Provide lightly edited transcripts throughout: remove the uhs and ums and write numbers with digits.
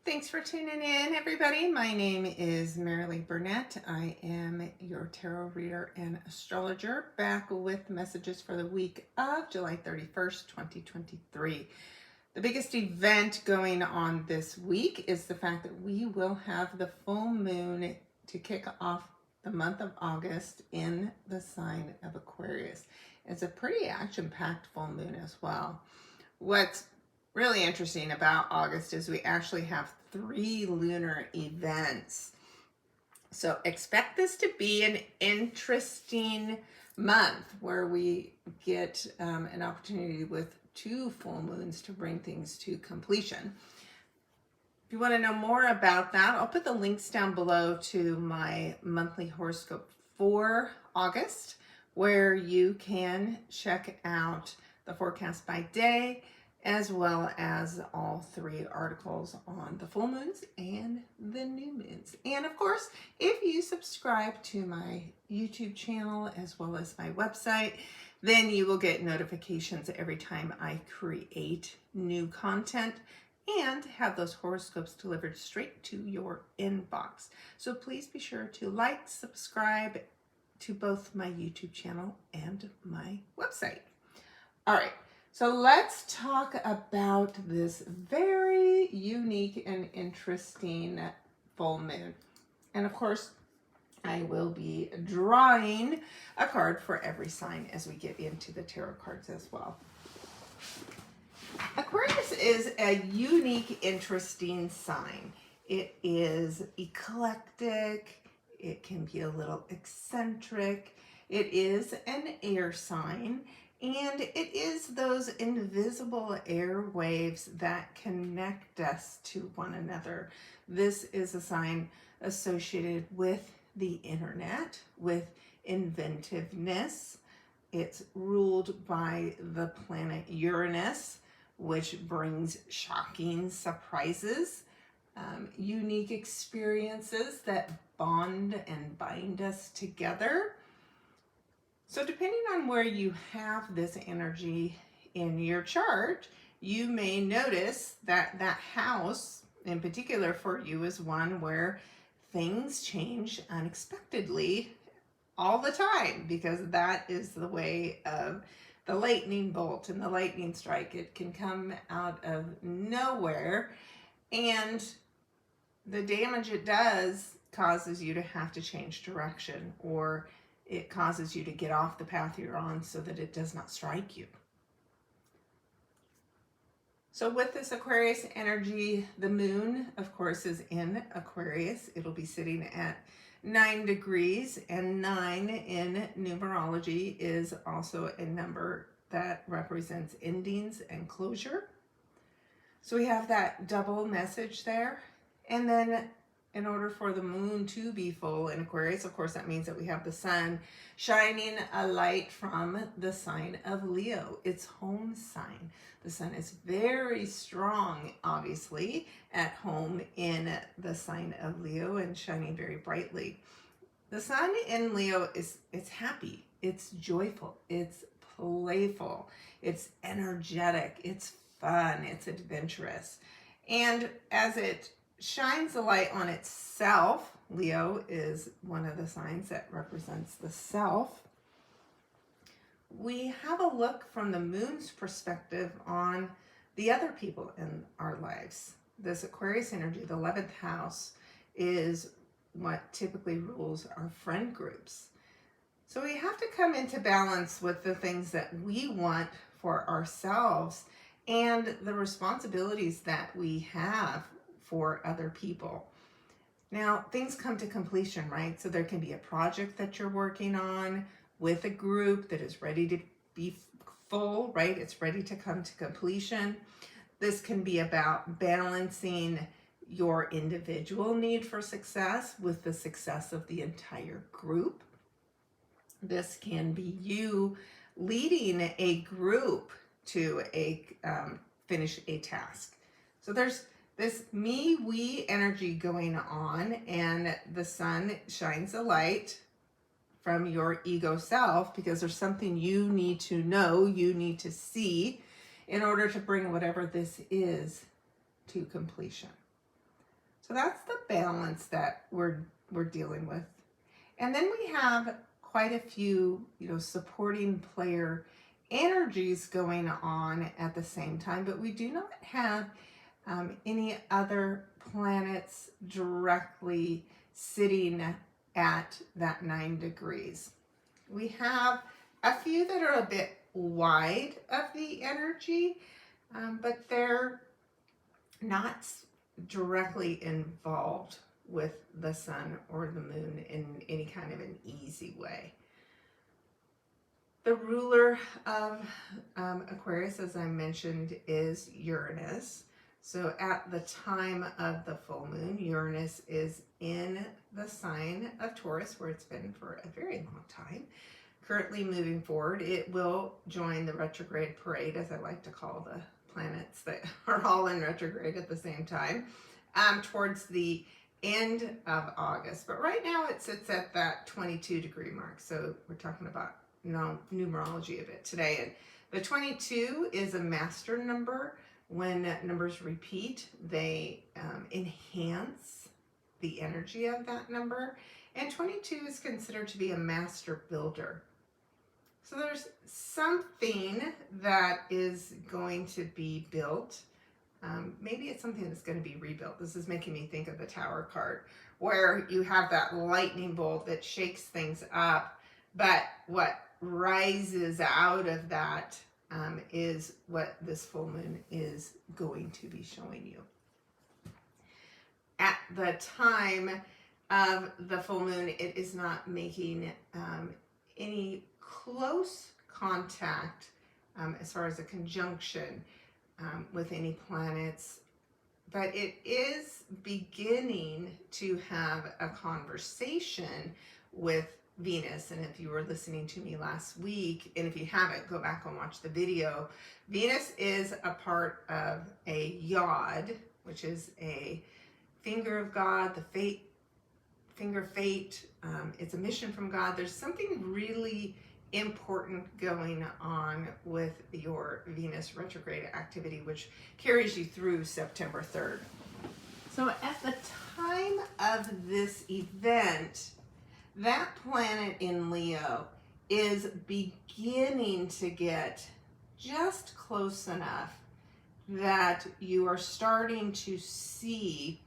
Thanks for tuning in, everybody. My name is Marilee Burnett. I am your tarot reader and astrologer, back with messages for the week of July 31st, 2023. The biggest event going on this week is the fact that we will have the full moon to kick off the month of August in the sign of Aquarius. It's a pretty action-packed full moon as well. What's really interesting about August is we actually have 3 lunar events. So expect this to be an interesting month where we get an opportunity with 2 full moons to bring things to completion. If you want to know more about that, I'll put the links down below to my monthly horoscope for August, where you can check out the forecast by day, as well as all 3 articles on the full moons and the new moons. And of course, if you subscribe to my YouTube channel as well as my website, then you will get notifications every time I create new content and have those horoscopes delivered straight to your inbox. So please be sure to like, subscribe to both my YouTube channel and my website. All right. So let's talk about this very unique and interesting full moon. And of course, I will be drawing a card for every sign as we get into the tarot cards as well. Aquarius is a unique, interesting sign. It is eclectic. It can be a little eccentric. It is an air sign. And it is those invisible airwaves that connect us to one another. This is a sign associated with the internet, with inventiveness. It's ruled by the planet Uranus, which brings shocking surprises, unique experiences that bond and bind us together. So depending on where you have this energy in your chart, you may notice that that house in particular for you is one where things change unexpectedly all the time, because that is the way of the lightning bolt and the lightning strike. It can come out of nowhere, and the damage it does causes you to have to change direction, or it causes you to get off the path you're on so that it does not strike you. So with this Aquarius energy, the moon, of course, is in Aquarius. It'll be sitting at 9 degrees, and 9 in numerology is also a number that represents endings and closure. So we have that double message there. And then in order for the moon to be full in Aquarius, of course, that means that we have the sun shining a light from the sign of Leo, its home sign. The sun is very strong, obviously, at home in the sign of Leo and shining very brightly. The sun in Leo it's happy, it's joyful, it's playful, it's energetic, it's fun, it's adventurous. And as it shines the light on itself, Leo is one of the signs that represents the self, we have a look from the moon's perspective on the other people in our lives. This Aquarius energy, the 11th house, is what typically rules our friend groups. So we have to come into balance with the things that we want for ourselves and the responsibilities that we have for other people. Now, things come to completion, right? So there can be a project that you're working on with a group that is ready to be full, right? It's ready to come to completion. This can be about balancing your individual need for success with the success of the entire group. This can be you leading a group to finish a task. So there's this me, we energy going on, and the sun shines a light from your ego self because there's something you need to know, you need to see in order to bring whatever this is to completion. So that's the balance that we're dealing with. And then we have quite a few, supporting player energies going on at the same time, but we do not have any other planets directly sitting at that 9 degrees. We have a few that are a bit wide of the energy, but they're not directly involved with the sun or the moon in any kind of an easy way. The ruler of Aquarius, as I mentioned, is Uranus. So at the time of the full moon, Uranus is in the sign of Taurus, where it's been for a very long time. Currently moving forward, it will join the retrograde parade, as I like to call the planets that are all in retrograde at the same time, towards the end of August. But right now it sits at that 22-degree mark. So we're talking about numerology a bit today. And the 22 is a master number. When numbers repeat, they enhance the energy of that number. And 22 is considered to be a master builder. So there's something that is going to be built. Maybe it's something that's going to be rebuilt. This is making me think of the Tower card, where you have that lightning bolt that shakes things up, but what rises out of that is what this full moon is going to be showing you. At the time of the full moon, it is not making any close contact as far as a conjunction with any planets, but it is beginning to have a conversation with Venus. And if you were listening to me last week, and if you haven't, go back and watch the video. Venus is a part of a yod, which is a finger of God, the finger of fate. It's a mission from God. There's something really important going on with your Venus retrograde activity, which carries you through September 3rd. So at the time of this event, that planet in Leo is beginning to get just close enough that you are starting to see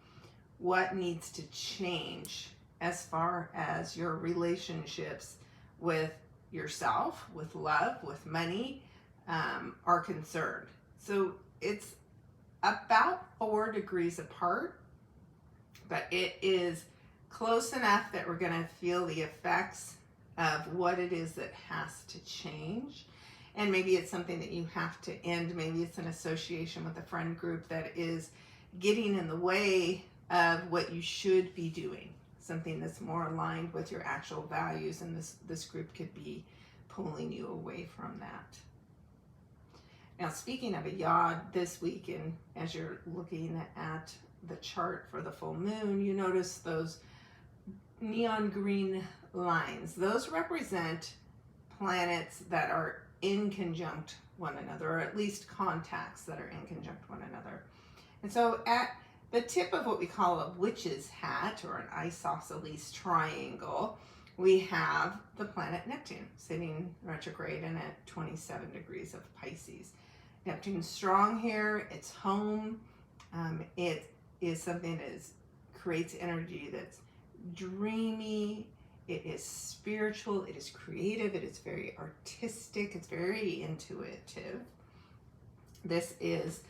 what needs to change as far as your relationships with yourself, with love, with money are concerned. So it's about 4 degrees apart, but it is close enough that we're going to feel the effects of what it is that has to change. And maybe it's something that you have to end. Maybe it's an association with a friend group that is getting in the way of what you should be doing. Something that's more aligned with your actual values, and this group could be pulling you away from that. Now, speaking of a yod, this week, and as you're looking at the chart for the full moon, you notice those neon green lines. Those represent planets that are in conjunct one another, or at least contacts that are in conjunct one another. And so at the tip of what we call a witch's hat, or an isosceles triangle, we have the planet Neptune sitting retrograde and at 27 degrees of Pisces. Neptune's strong here. It's home. It is something that creates energy that's dreamy. It is spiritual. It is creative. It is very artistic. It's very intuitive. This is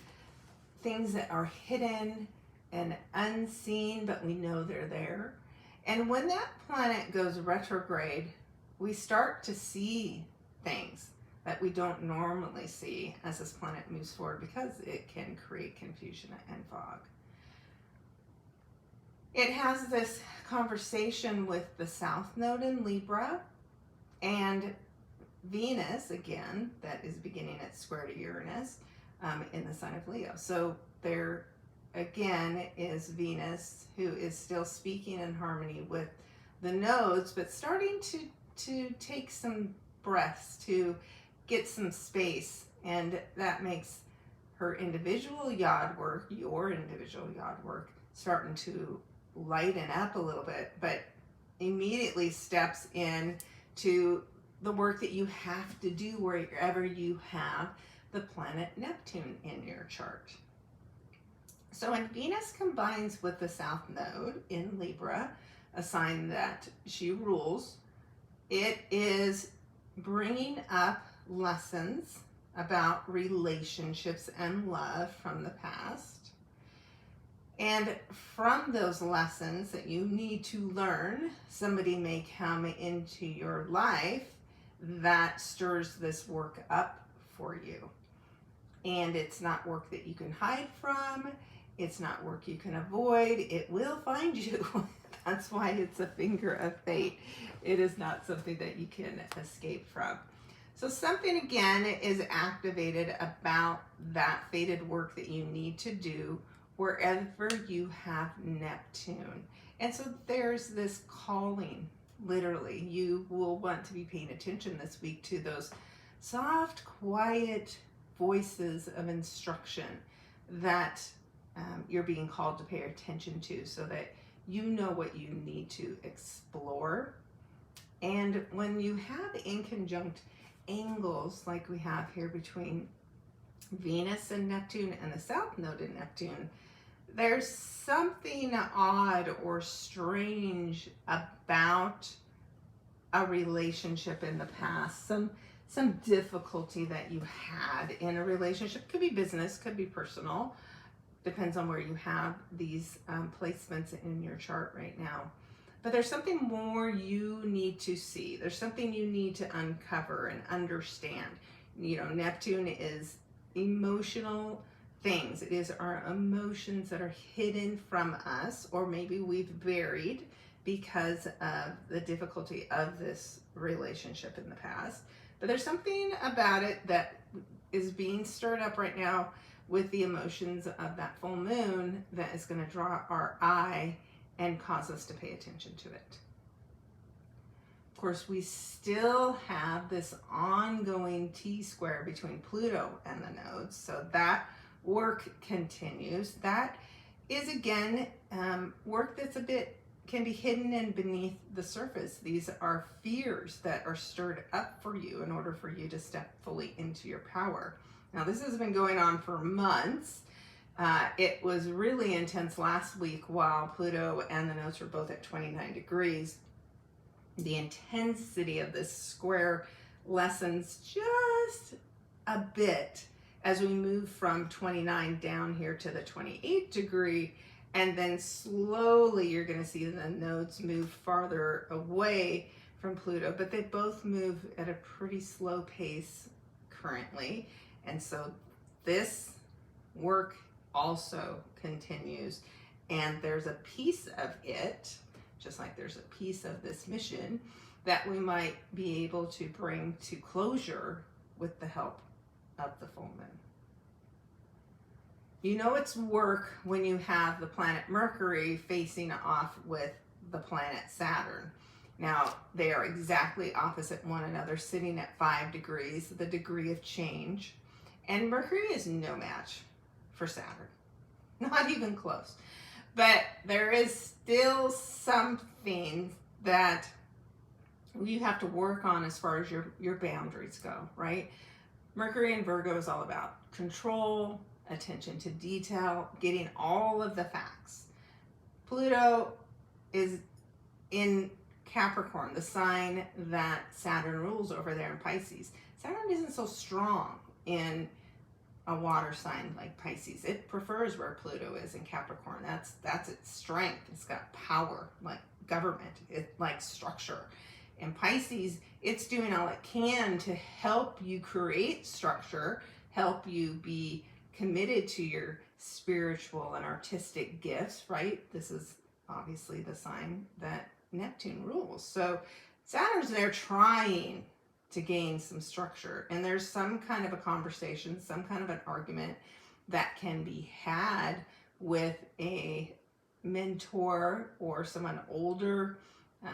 things that are hidden and unseen, but we know they're there. And when that planet goes retrograde, we start to see things that we don't normally see as this planet moves forward, because it can create confusion and fog. It has this conversation with the South Node in Libra and Venus, again, that is beginning at square to Uranus in the sign of Leo. So there again is Venus, who is still speaking in harmony with the nodes, but starting to take some breaths, to get some space, and that makes her individual yod work, your individual yod work, starting to lighten up a little bit, but immediately steps in to the work that you have to do wherever you have the planet Neptune in your chart. So when Venus combines with the South Node in Libra, a sign that she rules, it is bringing up lessons about relationships and love from the past. And from those lessons that you need to learn, somebody may come into your life that stirs this work up for you. And it's not work that you can hide from. It's not work you can avoid. It will find you. That's why it's a finger of fate. It is not something that you can escape from. So something again is activated about that fated work that you need to do wherever you have Neptune. And so there's this calling, literally. You will want to be paying attention this week to those soft, quiet voices of instruction that you're being called to pay attention to, so that you know what you need to explore. And when you have inconjunct angles like we have here between Venus and Neptune and the South Node in Neptune, there's something odd or strange about a relationship in the past, some difficulty that you had in a relationship. Could be business, could be personal, depends on where you have these placements in your chart right now. But there's something more you need to see. There's something you need to uncover and understand. You know, Neptune is emotional things. It is our emotions that are hidden from us, or maybe we've buried because of the difficulty of this relationship in the past. But there's something about it that is being stirred up right now with the emotions of that full moon that is going to draw our eye and cause us to pay attention to it. Of course, we still have this ongoing T-square between Pluto and the nodes, so that work continues. That is, again, work that's can be hidden and beneath the surface. These are fears that are stirred up for you in order for you to step fully into your power. Now, this has been going on for months. It was really intense last week while Pluto and the nodes were both at 29 degrees. The intensity of this square lessens just a bit as we move from 29 down here to the 28 degree, and then slowly you're going to see the nodes move farther away from Pluto, but they both move at a pretty slow pace currently. And so this work also continues, and there's a piece of it, just like there's a piece of this mission, that we might be able to bring to closure with the help of the full moon. You know it's work when you have the planet Mercury facing off with the planet Saturn. Now, they are exactly opposite one another, sitting at 5 degrees, the degree of change. And Mercury is no match for Saturn, not even close. But there is still something that you have to work on as far as your boundaries go, right? Mercury in Virgo is all about control, attention to detail, getting all of the facts. Pluto is in Capricorn, the sign that Saturn rules over there in Pisces. Saturn isn't so strong in a water sign like Pisces. It prefers where Pluto is in Capricorn. That's its strength. It's got power, like government. It likes structure. In Pisces, it's doing all it can to help you create structure, help you be committed to your spiritual and artistic gifts, right? This is obviously the sign that Neptune rules. So Saturn's there trying to gain some structure, and there's some kind of a conversation, some kind of an argument that can be had with a mentor or someone older.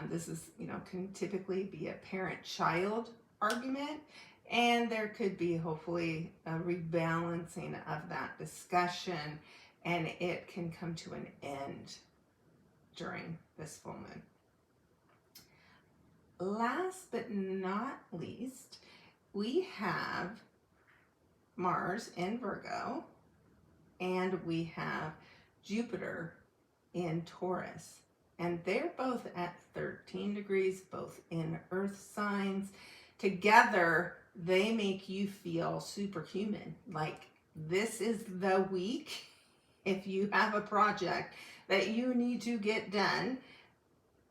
This is, can typically be a parent-child argument, And there could be hopefully a rebalancing of that discussion, and it can come to an end during this full moon. Last but not least, we have Mars in Virgo, and we have Jupiter in Taurus. And they're both at 13 degrees, both in earth signs. Together, they make you feel superhuman. Like, this is the week, if you have a project that you need to get done,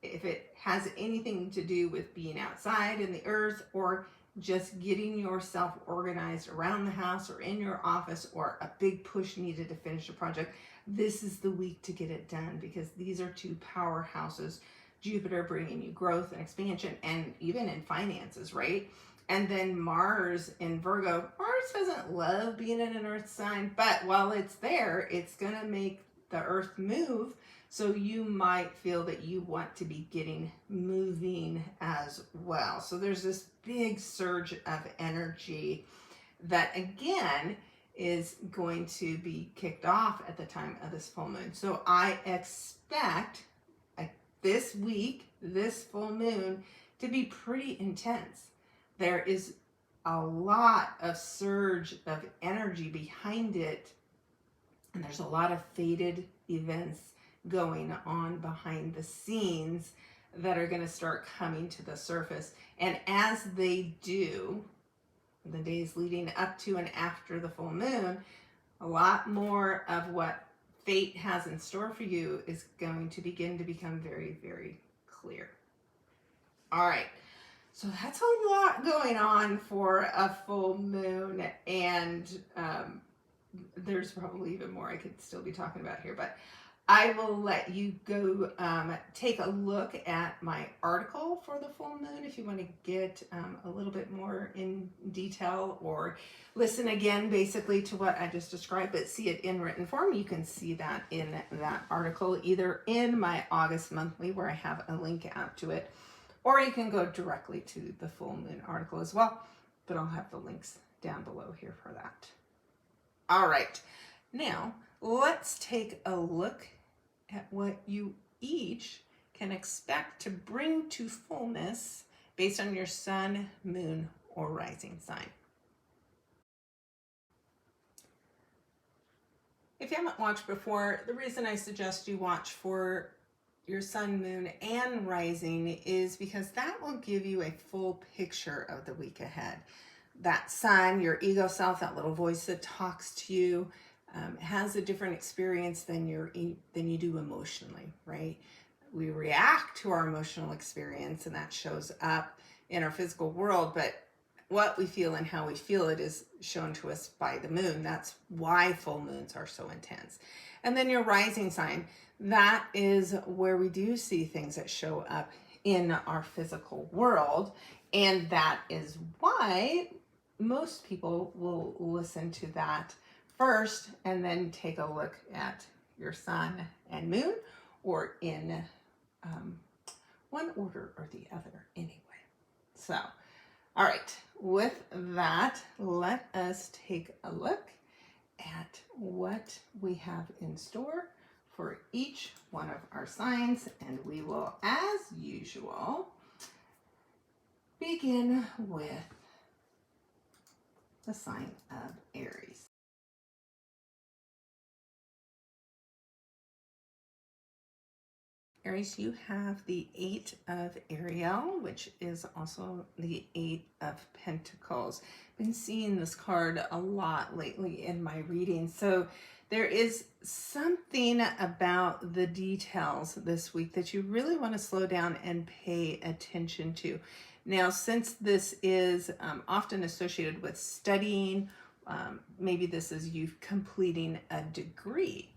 if it has anything to do with being outside in the earth or just getting yourself organized around the house or in your office, or a big push needed to finish a project, this is the week to get it done, because these are two powerhouses. Jupiter bringing you growth and expansion, and even in finances, right? And then Mars in Virgo. Mars doesn't love being in an earth sign, but while it's there, it's going to make the earth move. So you might feel that you want to be getting moving as well. So there's this big surge of energy that, again, is going to be kicked off at the time of this full moon. So I expect this week, this full moon, to be pretty intense. There is a lot of surge of energy behind it, and there's a lot of fated events going on behind the scenes that are going to start coming to the surface. And as they do, the days leading up to and after the full moon, a lot more of what fate has in store for you is going to begin to become very, very clear. All right. So that's a lot going on for a full moon, and there's probably even more I could still be talking about here, but I will let you go take a look at my article for the full moon if you want to get a little bit more in detail, or listen again basically to what I just described, but see it in written form. You can see that in that article, either in my August monthly where I have a link out to it, or you can go directly to the full moon article as well, but I'll have the links down below here for that. All right, now let's take a look at what you each can expect to bring to fullness based on your sun, moon, or rising sign. If you haven't watched before, the reason I suggest you watch for your sun, moon, and rising is because that will give you a full picture of the week ahead. That sun, your ego self, that little voice that talks to you, has a different experience than you do emotionally, right? We react to our emotional experience, and that shows up in our physical world, but what we feel and how we feel it is shown to us by the moon. That's why full moons are so intense. And then your rising sign, that is where we do see things that show up in our physical world, and that is why most people will listen to that first and then take a look at your sun and moon, or in one order or the other anyway. So, all right, with that, let us take a look at what we have in store for each one of our signs, and we will, as usual, begin with the sign of Aries. Aries, you have the 8 of Ariel, which is also the 8 of Pentacles. Been seeing this card a lot lately in my reading. So there is something about the details this week that you really want to slow down and pay attention to. Now, since this is often associated with studying, maybe this is you completing a degree.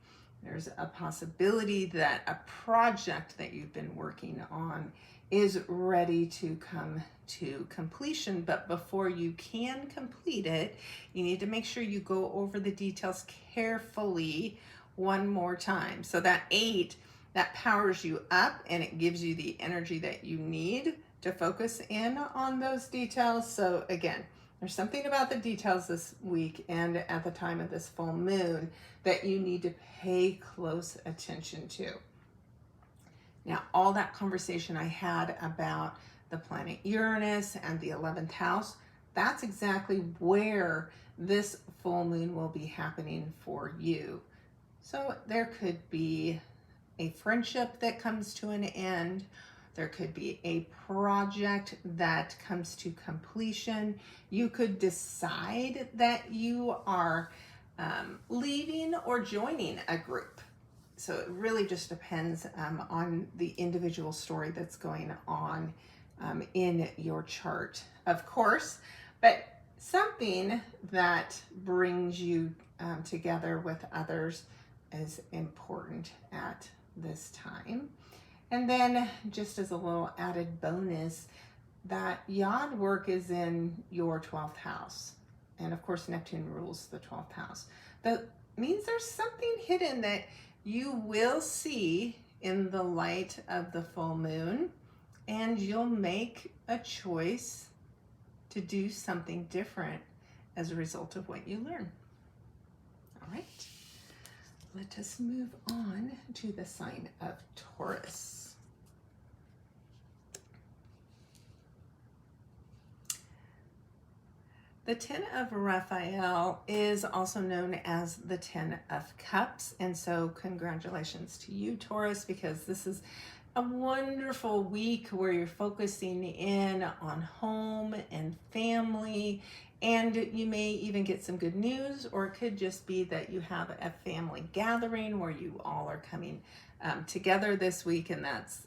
There's a possibility that a project that you've been working on is ready to come to completion, but before you can complete it, you need to make sure you go over the details carefully one more time. So that 8, that powers you up, and it gives you the energy that you need to focus in on those details. So again, There's something about the details this week and at the time of this full moon that you need to pay close attention to. Now, all that conversation I had about the planet Uranus and the 11th house, that's exactly where this full moon will be happening for you. So there could be a friendship that comes to an end. There could be a project that comes to completion. You could decide that you are leaving or joining a group. So it really just depends on the individual story that's going on in your chart, of course, but something that brings you together with others is important at this time. And then just as a little added bonus, that yod work is in your 12th house. And of course, Neptune rules the 12th house. That means there's something hidden that you will see in the light of the full moon, and you'll make a choice to do something different as a result of what you learn. All right, let us move on to the sign of Taurus. The 10 of Raphael is also known as the 10 of Cups. And so congratulations to you, Taurus, because this is a wonderful week where you're focusing in on home and family. And you may even get some good news, or it could just be that you have a family gathering where you all are coming together this week. And that's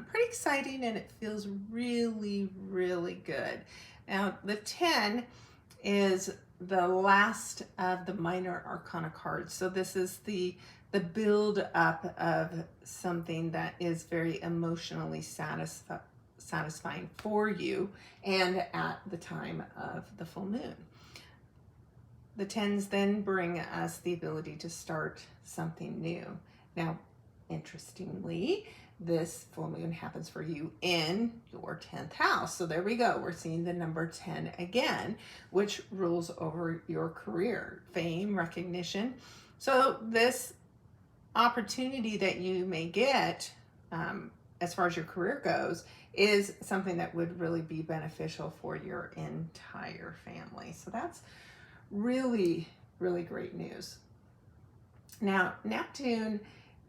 pretty exciting, and it feels really, really good. Now, the 10 is the last of the minor arcana cards. So this is the build up of something that is very emotionally satisfying for you and at the time of the full moon. The 10s then bring us the ability to start something new. Now, interestingly, this full moon happens for you in your 10th house. So there we go. We're seeing the number 10 again, which rules over your career, fame, recognition. So this opportunity that you may get as far as your career goes is something that would really be beneficial for your entire family. So that's really, really great news. Now, Neptune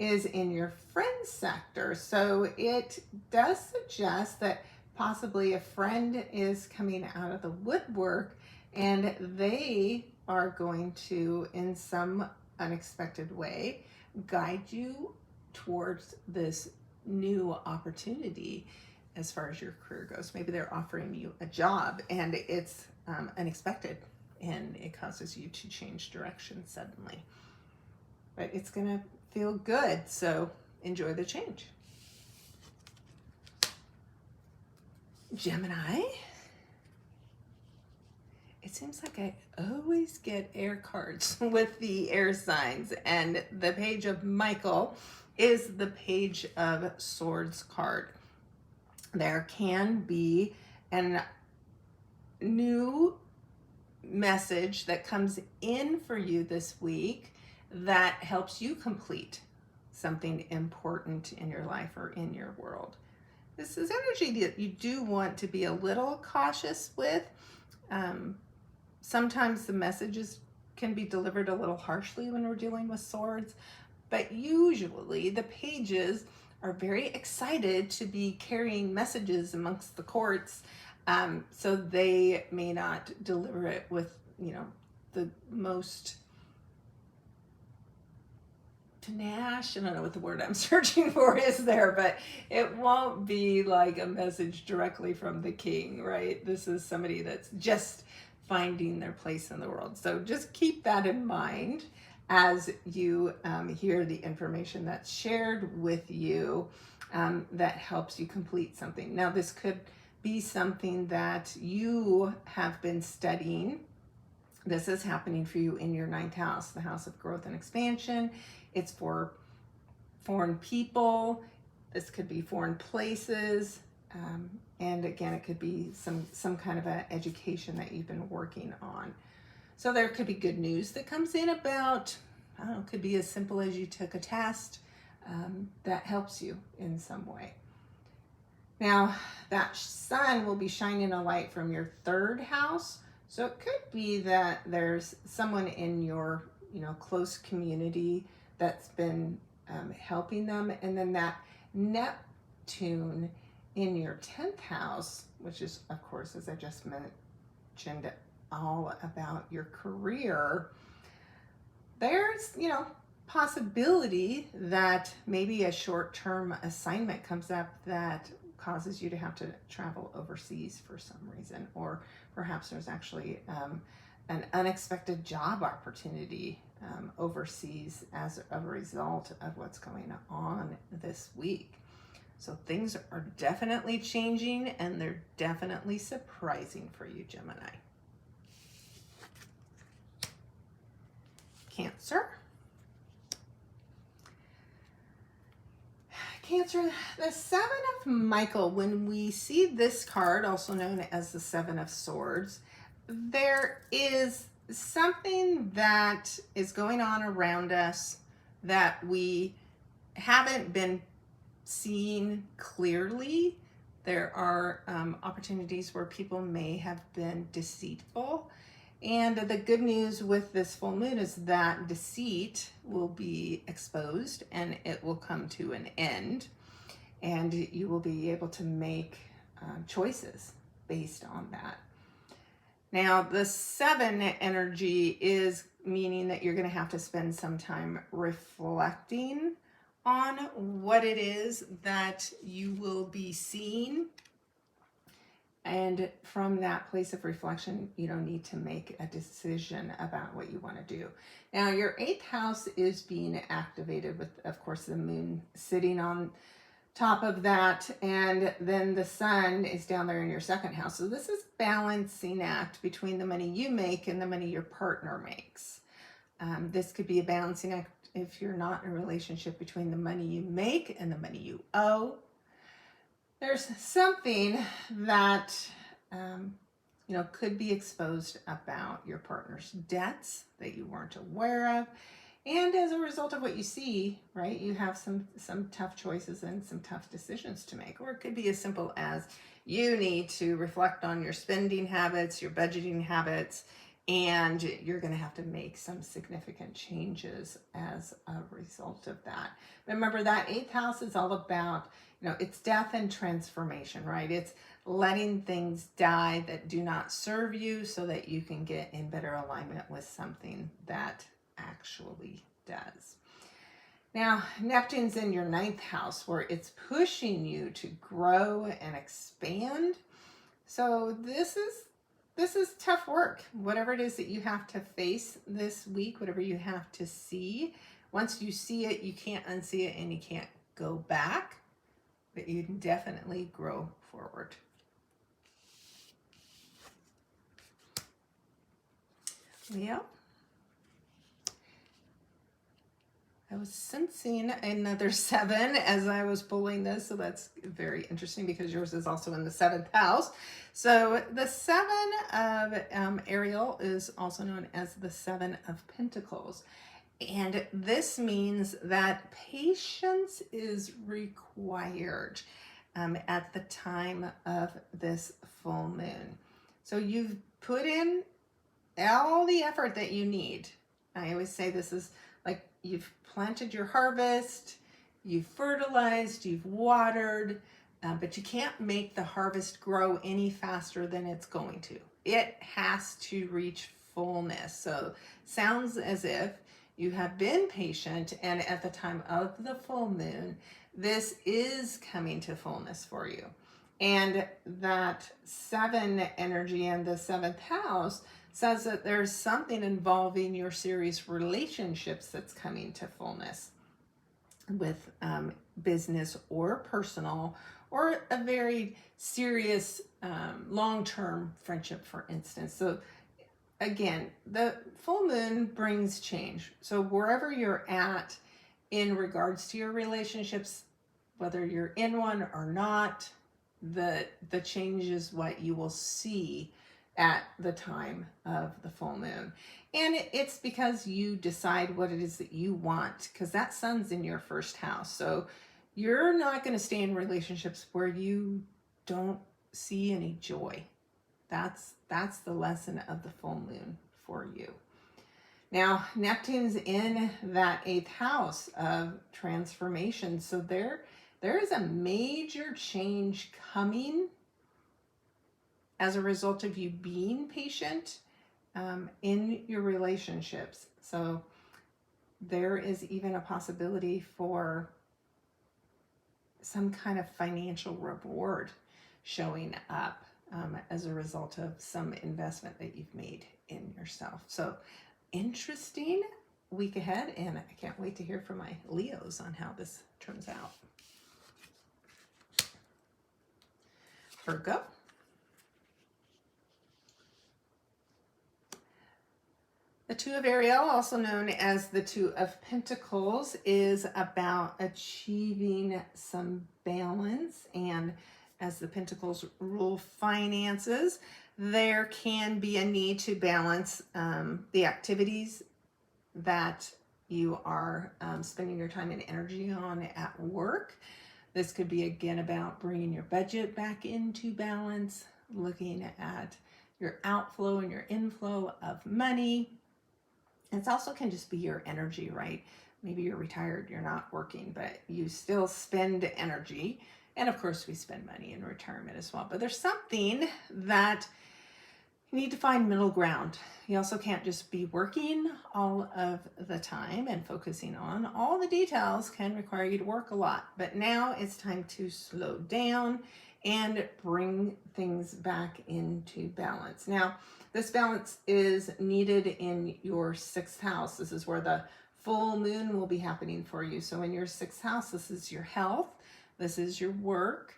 is in your friend sector, so it does suggest that possibly a friend is coming out of the woodwork and they are going to, in some unexpected way, guide you towards this new opportunity as far as your career goes. Maybe they're offering you a job and it's unexpected and it causes you to change direction suddenly. But it's going to feel good, so enjoy the change. Gemini. It seems like I always get air cards with the air signs, and the page of Michael is the Page of Swords card. There can be a new message that comes in for you this week that helps you complete something important in your life or in your world. This is energy that you do want to be a little cautious with. Sometimes the messages can be delivered a little harshly when we're dealing with swords, but usually the pages are very excited to be carrying messages amongst the courts, so they may not deliver it with, the most panache. I don't know what the word I'm searching for is there, but it won't be like a message directly from the king, right? This is somebody that's just finding their place in the world. So just keep that in mind as you hear the information that's shared with you that helps you complete something. Now, this could be something that you have been studying. This is happening for you in your 9th house, the house of growth and expansion. It's for foreign people. This could be foreign places, And again, it could be some kind of an education that you've been working on. So there could be good news that comes in about, I don't know, it could be as simple as you took a test that helps you in some way. Now, that sun will be shining a light from your third house. So it could be that there's someone in your, close community that's been helping them. And then that Neptune in your 10th house, which is, of course, as I just mentioned, all about your career, there's, possibility that maybe a short-term assignment comes up that causes you to have to travel overseas for some reason, or perhaps there's actually an unexpected job opportunity overseas as a result of what's going on this week. So things are definitely changing, and they're definitely surprising for you, Gemini. Cancer. Cancer, the Seven of Michael, when we see this card, also known as the Seven of Swords, there is something that is going on around us that we haven't been seeing clearly. There are opportunities where people may have been deceitful. And the good news with this full moon is that deceit will be exposed and it will come to an end. And you will be able to make choices based on that. Now, the 7 energy is meaning that you're going to have to spend some time reflecting on what it is that you will be seeing. And from that place of reflection, you don't need to make a decision about what you want to do. Now, your 8th house is being activated with, of course, the moon sitting on top of that. And then the sun is down there in your 2nd house. So this is balancing act between the money you make and the money your partner makes. This could be a balancing act if you're not in a relationship between the money you make and the money you owe. There's something that, could be exposed about your partner's debts that you weren't aware of. And as a result of what you see, right, you have some tough choices and some tough decisions to make. Or it could be as simple as you need to reflect on your spending habits, your budgeting habits, and you're going to have to make some significant changes as a result of that. Remember, that 8th house is all about, it's death and transformation, right? It's letting things die that do not serve you so that you can get in better alignment with something that actually does. Now, Neptune's in your 9th house where it's pushing you to grow and expand. So this is tough work. Whatever it is that you have to face this week, whatever you have to see, once you see it, you can't unsee it and you can't go back, but you can definitely grow forward. Leo. I was sensing another 7 as I was pulling this, so that's very interesting because yours is also in the 7th house. So the 7 of Ariel is also known as the 7 of Pentacles. And this means that patience is required at the time of this full moon. So you've put in all the effort that you need. I always say this is like you've planted your harvest, you've fertilized, you've watered, but you can't make the harvest grow any faster than it's going to. It has to reach fullness. So sounds as if you have been patient, and at the time of the full moon, this is coming to fullness for you. And that 7 energy in the 7th house says that there's something involving your serious relationships that's coming to fullness with business or personal, or a very serious long-term friendship, for instance. So again, the full moon brings change. So wherever you're at in regards to your relationships, whether you're in one or not, the change is what you will see at the time of the full moon. And it's because you decide what it is that you want, because that sun's in your first house. So you're not going to stay in relationships where you don't see any joy. That's the lesson of the full moon for you. Now, Neptune's in that 8th house of transformation. So there is a major change coming as a result of you being patient in your relationships. So there is even a possibility for some kind of financial reward showing up as a result of some investment that you've made in yourself. So interesting week ahead, and I can't wait to hear from my Leos on how this turns out. Virgo. The Two of Ariel, also known as the Two of Pentacles, is about achieving some balance. And as the Pentacles rule finances, there can be a need to balance the activities that you are spending your time and energy on at work. This could be, again, about bringing your budget back into balance, looking at your outflow and your inflow of money. It also can just be your energy, right? Maybe you're retired, you're not working, but you still spend energy. And of course, we spend money in retirement as well. But there's something that you need to find middle ground. You also can't just be working all of the time and focusing on all the details can require you to work a lot. But now it's time to slow down and bring things back into balance. Now, this balance is needed in your 6th house. This is where the full moon will be happening for you. So in your 6th house, this is your health. This is your work.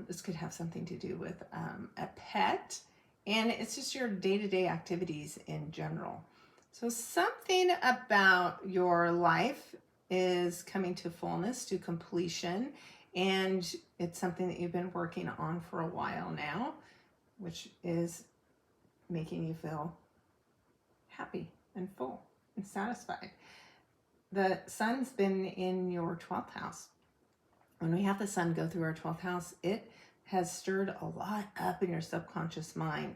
This could have something to do with a pet. And it's just your day-to-day activities in general. So something about your life is coming to fullness, to completion. And it's something that you've been working on for a while now, which is making you feel happy and full and satisfied. The sun's been in your 12th house. When we have the sun go through our 12th house, it has stirred a lot up in your subconscious mind.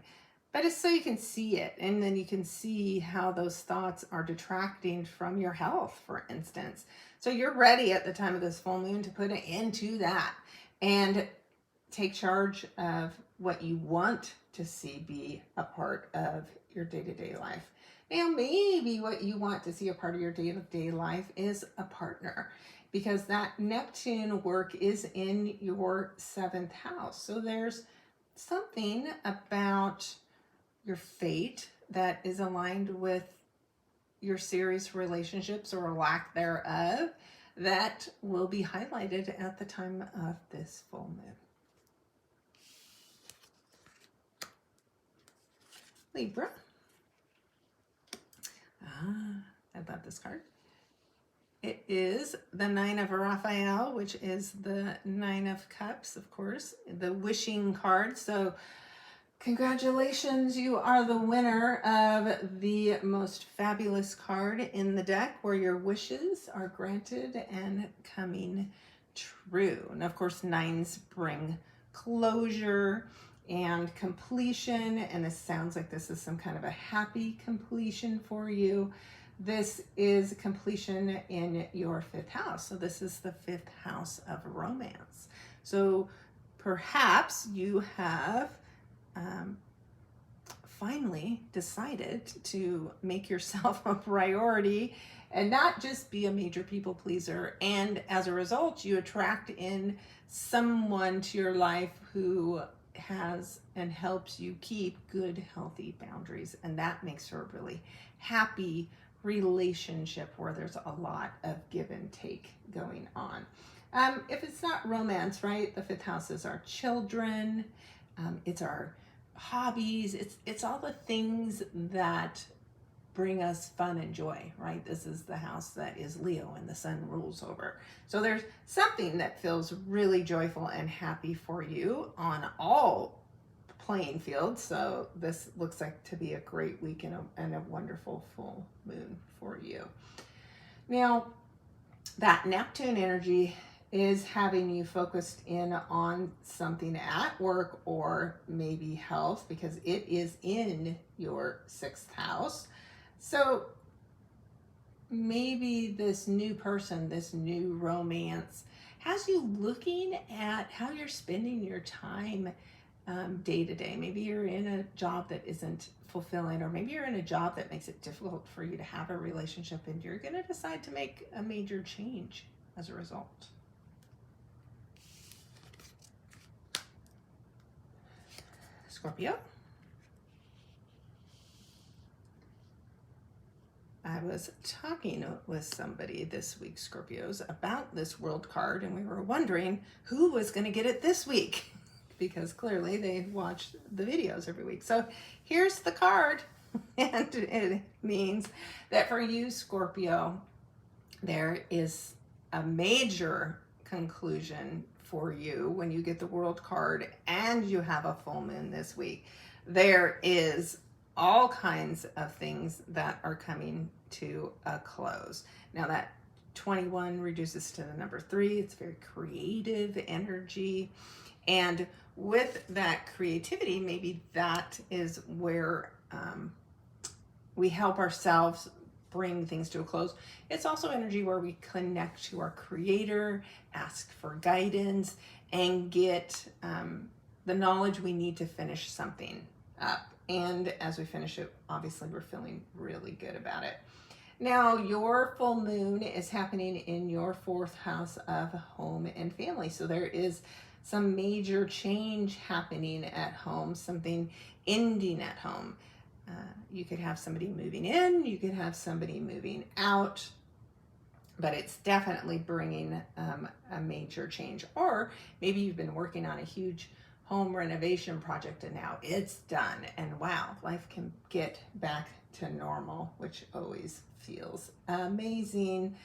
But it's so you can see it, and then you can see how those thoughts are detracting from your health, for instance. So you're ready at the time of this full moon to put an end to that and take charge of what you want to see be a part of your day-to-day life. Now, maybe what you want to see a part of your day-to-day life is a partner, because that Neptune work is in your 7th house. So there's something about your fate that is aligned with your serious relationships or lack thereof that will be highlighted at the time of this full moon. Libra. I love this card. It is the 9 of Raphael, which is the 9 of Cups, of course, the wishing card. So congratulations, you are the winner of the most fabulous card in the deck, where your wishes are granted and coming true. And of course, 9s bring closure and completion, and this sounds like this is some kind of a happy completion for you. This is completion in your 5th house. So this is the 5th house of romance. So perhaps you have finally decided to make yourself a priority and not just be a major people pleaser. And as a result, you attract in someone to your life who has and helps you keep good, healthy boundaries. And that makes for a really happy relationship where there's a lot of give and take going on. If it's not romance, right? The 5th house is our children. It's our hobbies. It's all the things that bring us fun and joy, right? This is the house that is Leo and the sun rules over. So there's something that feels really joyful and happy for you on all playing fields. So this looks like to be a great week and a wonderful full moon for you. Now, that Neptune energy is having you focused in on something at work or maybe health, because it is in your 6th house. So maybe this new person, this new romance has you looking at how you're spending your time day to day. Maybe you're in a job that isn't fulfilling, or maybe you're in a job that makes it difficult for you to have a relationship, and you're going to decide to make a major change as a result. Scorpio. I was talking with somebody this week, Scorpios, about this world card, and we were wondering who was going to get it this week, because clearly they watch the videos every week. So here's the card, and it means that for you, Scorpio, there is a major conclusion for you when you get the world card and you have a full moon this week. There is all kinds of things that are coming to a close. Now that 21 reduces to the number 3. It's very creative energy. And with that creativity, maybe that is where we help ourselves bring things to a close. It's also energy where we connect to our creator, ask for guidance, and get the knowledge we need to finish something up. And as we finish it, obviously we're feeling really good about it. Now, your full moon is happening in your 4th house of home and family. So there is some major change happening at home, something ending at home. You could have somebody moving in, you could have somebody moving out, but it's definitely bringing a major change. Or maybe you've been working on a huge home renovation project and now it's done, and wow, life can get back to normal, which always feels amazing.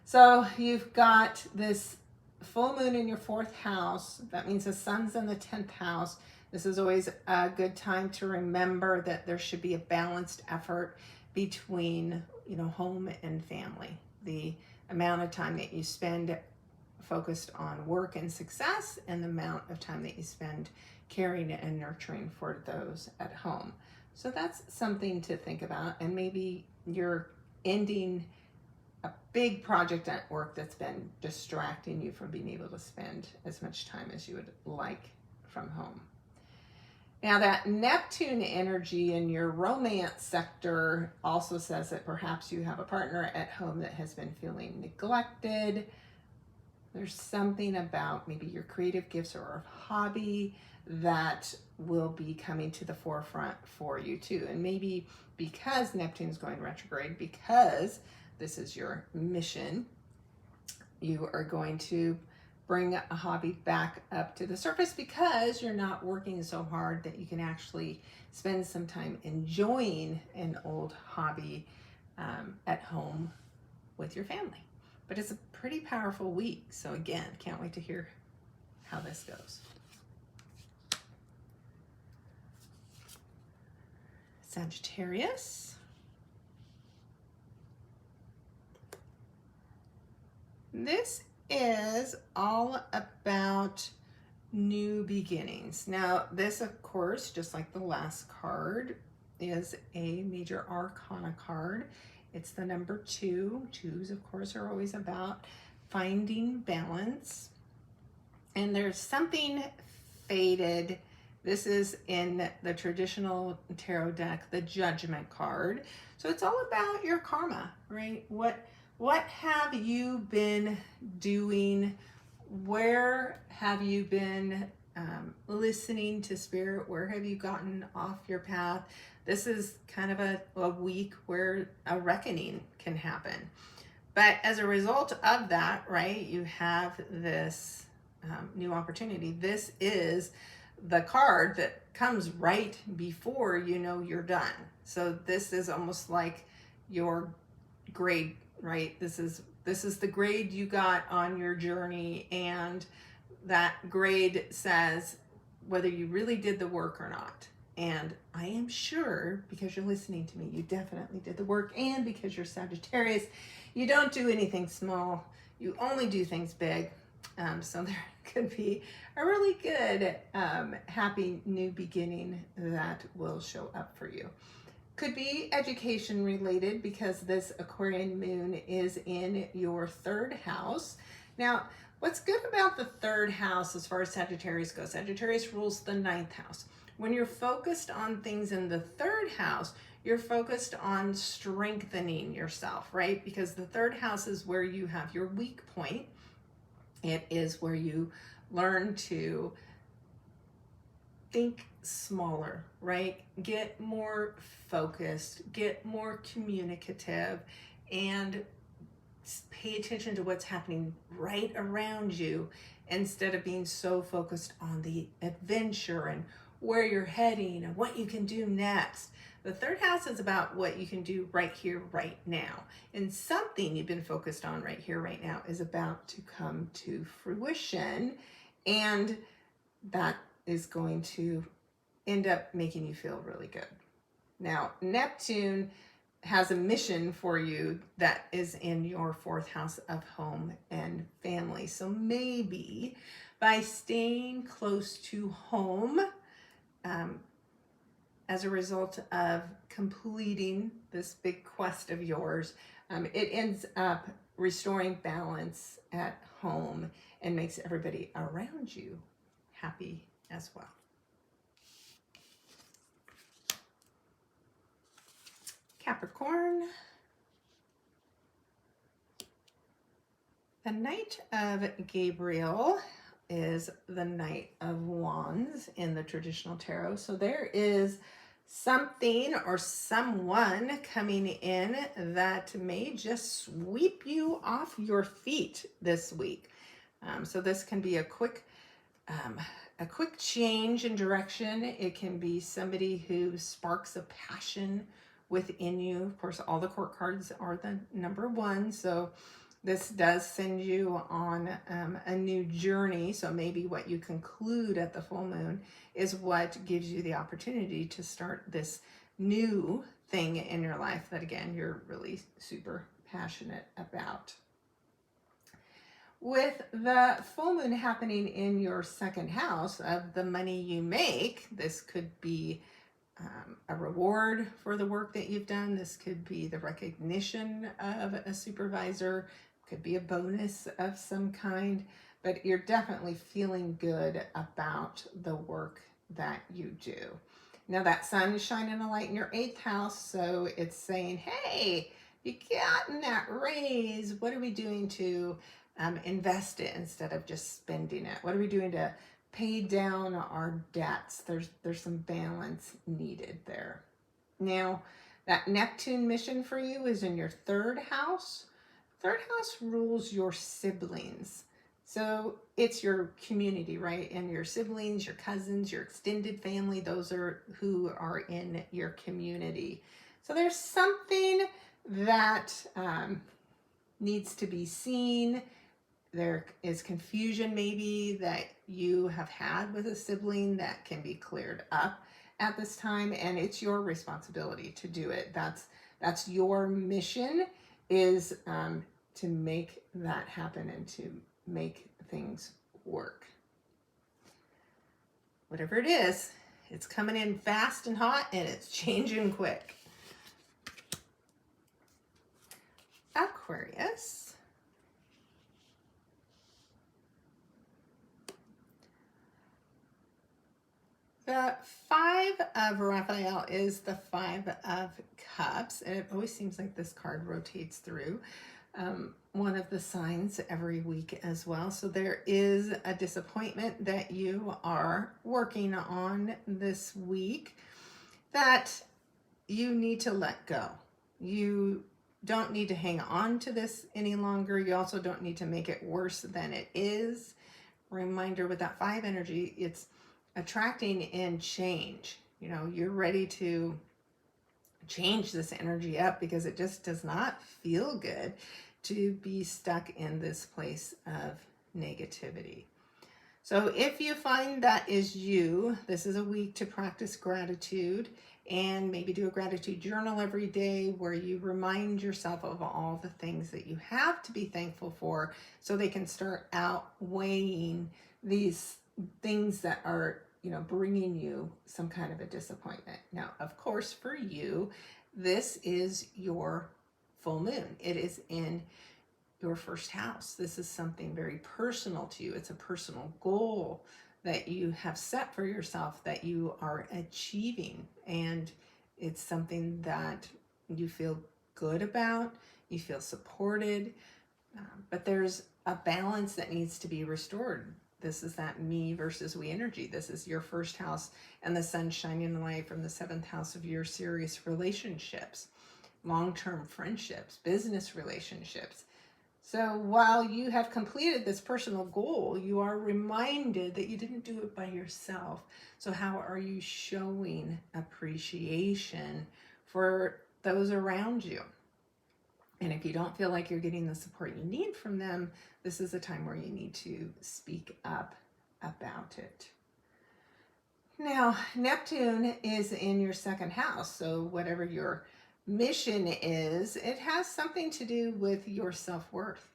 So you've got this full moon in your 4th house. That means the sun's in the 10th house. This is always a good time to remember that there should be a balanced effort between, home and family. The amount of time that you spend focused on work and success, and the amount of time that you spend caring and nurturing for those at home. So that's something to think about. And maybe you're ending a big project at work that's been distracting you from being able to spend as much time as you would like from home. Now, that Neptune energy in your romance sector also says that perhaps you have a partner at home that has been feeling neglected. There's something about maybe your creative gifts or a hobby that will be coming to the forefront for you too. And maybe because Neptune's going retrograde, because this is your mission, you are going to bring a hobby back up to the surface because you're not working so hard that you can actually spend some time enjoying an old hobby at home with your family. But it's a pretty powerful week. So again, can't wait to hear how this goes. Sagittarius. This is all about new beginnings. Now, this, of course, just like the last card, is a major arcana card. It's the number 2. 2s, of course, are always about finding balance. And there's something faded. This is in the traditional tarot deck, the Judgment card. So it's all about your karma, right? What have you been doing? Where have you been listening to spirit? Where have you gotten off your path? This is kind of a week where a reckoning can happen. But as a result of that, right, you have this new opportunity. This is the card that comes right before you know you're done. So this is almost like your grade, right? This is the grade you got on your journey, and that grade says whether you really did the work or not. And I am sure, because you're listening to me, you definitely did the work, and because you're Sagittarius, you don't do anything small, you only do things big. So there could be a really good, happy new beginning that will show up for you. Could be education related, because this Aquarian moon is in your third house. Now, what's good about the third house as far as Sagittarius goes, Sagittarius rules the ninth house. When you're focused on things in the third house, you're focused on strengthening yourself, right? Because the third house is where you have your weak point. It is where you learn to think smaller, right? Get more focused, get more communicative, and pay attention to what's happening right around you instead of being so focused on the adventure and where you're heading and what you can do next. The third house is about what you can do right here, right now. And something you've been focused on right here, right now is about to come to fruition. And that is going to end up making you feel really good. Now, Neptune has a mission for you that is in your fourth house of home and family. So maybe by staying close to home, as a result of completing this big quest of yours, it ends up restoring balance at home and makes everybody around you happy as well. Capricorn. The Knight of Gabriel is the Knight of Wands in the traditional tarot. So there is something or someone coming in that may just sweep you off your feet this week. So this can be a quick change in direction. It can be somebody who sparks a passion within you. Of course, all the court cards are the number one. So this does send you on a new journey. So maybe what you conclude at the full moon is what gives you the opportunity to start this new thing in your life that, again, you're really super passionate about. With the full moon happening in your second house of the money you make, this could be a reward for the work that you've done. This could be the recognition of a supervisor, could be a bonus of some kind, but you're definitely feeling good about the work that you do. Now that sun is shining a light in your 8th house, so it's saying, hey, you gotten that raise. What are we doing to invest it instead of just spending it? What are we doing to pay down our debts? There's some balance needed there. Now, that Neptune mission for you is in your 3rd house. 3rd house rules your siblings. So it's your community, right? And your siblings, your cousins, your extended family, those are who are in your community. So there's something that needs to be seen. There is confusion maybe that you have had with a sibling that can be cleared up at this time, and it's your responsibility to do it. That's your mission, is to make that happen and to make things work. Whatever it is, it's coming in fast and hot, and it's changing quick. Aquarius. The 5 of Raphael is the 5 of Cups, and it always seems like this card rotates through one of the signs every week as well. So there is a disappointment that you are working on this week that you need to let go. You don't need to hang on to this any longer. You also don't need to make it worse than it is. Reminder with that 5 energy, it's attracting in change. You know, you're ready to change this energy up because it just does not feel good to be stuck in this place of negativity. So if you find that is you, this is a week to practice gratitude and maybe do a gratitude journal every day where you remind yourself of all the things that you have to be thankful for so they can start outweighing these things that are, you know, bringing you some kind of a disappointment. Now, of course, for you, this is your full moon. It is in your first house. This is something very personal to you. It's a personal goal that you have set for yourself that you are achieving. And it's something that you feel good about, you feel supported, but there's a balance that needs to be restored. This is that me versus we energy. This is your first house and the sun shining the light from the 7th house of your serious relationships, long-term friendships, business relationships. So while you have completed this personal goal, you are reminded that you didn't do it by yourself. So how are you showing appreciation for those around you? And if you don't feel like you're getting the support you need from them, this is a time where you need to speak up about it. Now, Neptune is in your 2nd house, so whatever your mission is, it has something to do with your self-worth,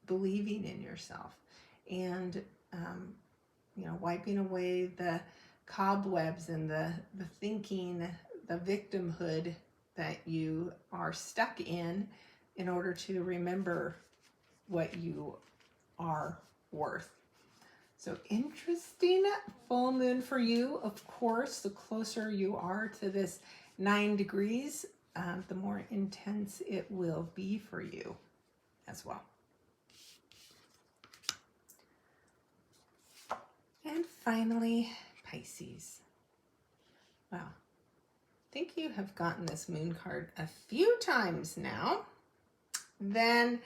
believing in yourself, and you know, wiping away the cobwebs and the thinking, the victimhood that you are stuck in order to remember what you are worth. So interesting full moon for you. Of course, the closer you are to this 9 degrees, the more intense it will be for you as well. And finally, Pisces. Wow. I think you have gotten this moon card a few times now. Then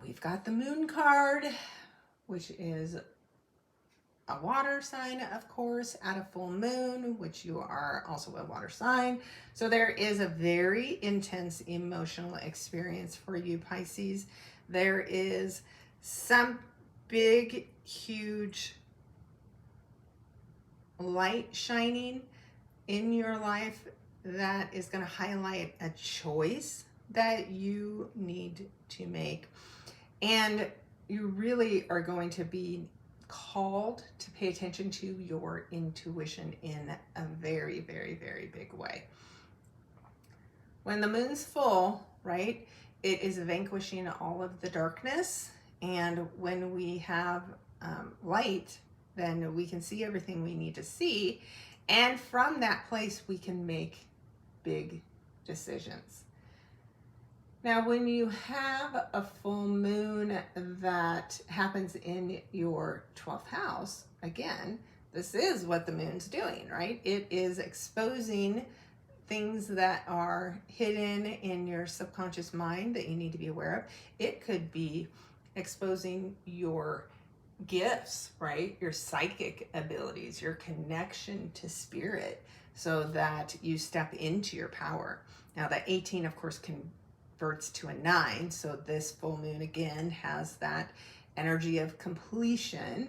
we've got the moon card, which is a water sign, of course, at a full moon, which you are also a water sign. So there is a very intense emotional experience for you, Pisces. There is some big, huge light shining in your life that is going to highlight a choice that you need to make. And you really are going to be called to pay attention to your intuition in a very, very, very big way. When the moon's full, right, it is vanquishing all of the darkness. And when we have light, then we can see everything we need to see. And from that place, we can make big decisions. Now, when you have a full moon that happens in your 12th house, again, this is what the moon's doing, right? It is exposing things that are hidden in your subconscious mind that you need to be aware of. It could be exposing your gifts, right? Your psychic abilities, your connection to spirit, so that you step into your power. Now, the 18, of course, converts to a 9, so this full moon again has that energy of completion.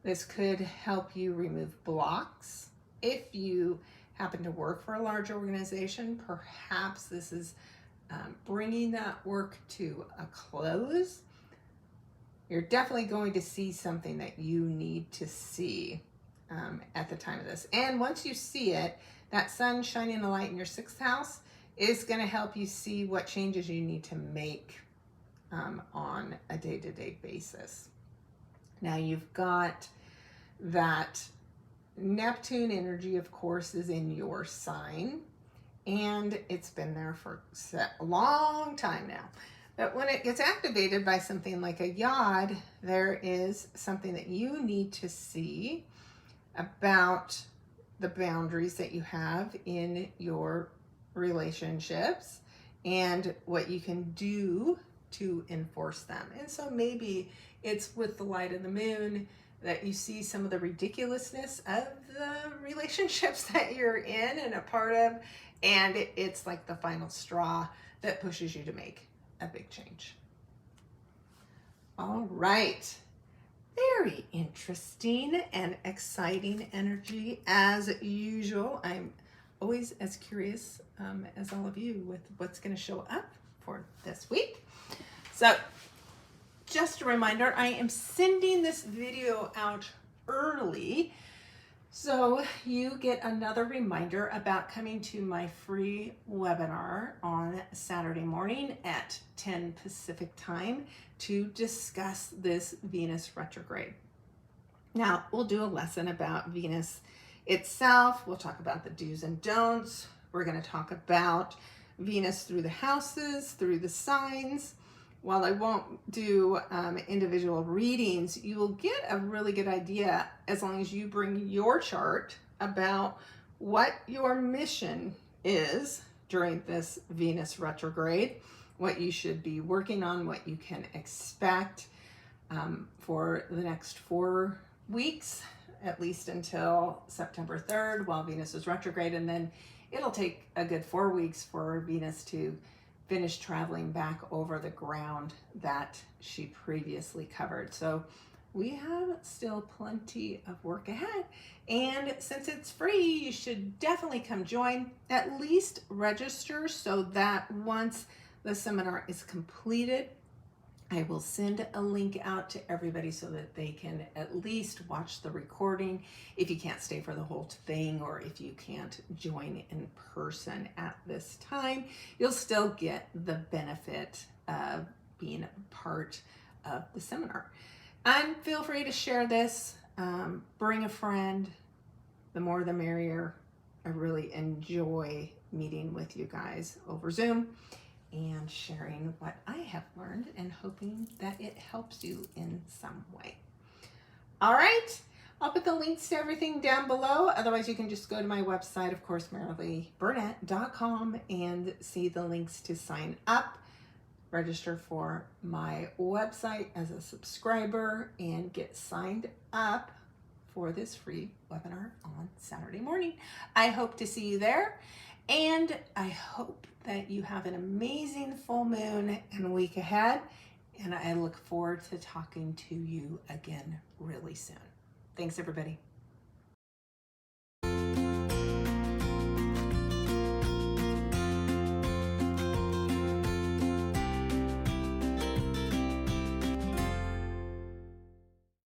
This could help you remove blocks. If you happen to work for a large organization, perhaps this is bringing that work to a close. You're definitely going to see something that you need to see at the time of this. And once you see it, that sun shining the light in your 6th house is going to help you see what changes you need to make on a day-to-day basis. Now you've got that Neptune energy, of course, is in your sign, and it's been there for a long time now. But when it gets activated by something like a yod, there is something that you need to see about the boundaries that you have in your relationships and what you can do to enforce them. And so maybe it's with the light of the moon, that you see some of the ridiculousness of the relationships that you're in and a part of, and it's like the final straw that pushes you to make a big change. All right. Very interesting and exciting energy as usual. I'm always as curious as all of you with what's going to show up for this week. So just a reminder, I am sending this video out early so you get another reminder about coming to my free webinar on Saturday morning at 10 Pacific time to discuss this Venus retrograde. Now, we'll do a lesson about Venus itself. We'll talk about the do's and don'ts. We're going to talk about Venus through the houses, through the signs. While I won't do individual readings, you will get a really good idea as long as you bring your chart about what your mission is during this Venus retrograde, what you should be working on, what you can expect for the next 4 weeks, at least until September 3rd while Venus is retrograde. And then it'll take a good 4 weeks for Venus to finish traveling back over the ground that she previously covered. So we have still plenty of work ahead. And since it's free, you should definitely come join, at least register so that once the seminar is completed, I will send a link out to everybody so that they can at least watch the recording if you can't stay for the whole thing, or if you can't join in person at this time. You'll still get the benefit of being part of the seminar. And feel free to share this, bring a friend, the more the merrier. I really enjoy meeting with you guys over Zoom and sharing what I have learned and hoping that it helps you in some way. All right, I'll put the links to everything down below. Otherwise, you can just go to my website, of course, marileeburnett.com, and see the links to sign up, register for my website as a subscriber, and get signed up for this free webinar on Saturday morning. I hope to see you there, and I hope that you have an amazing full moon and week ahead, and I look forward to talking to you again really soon. Thanks, everybody.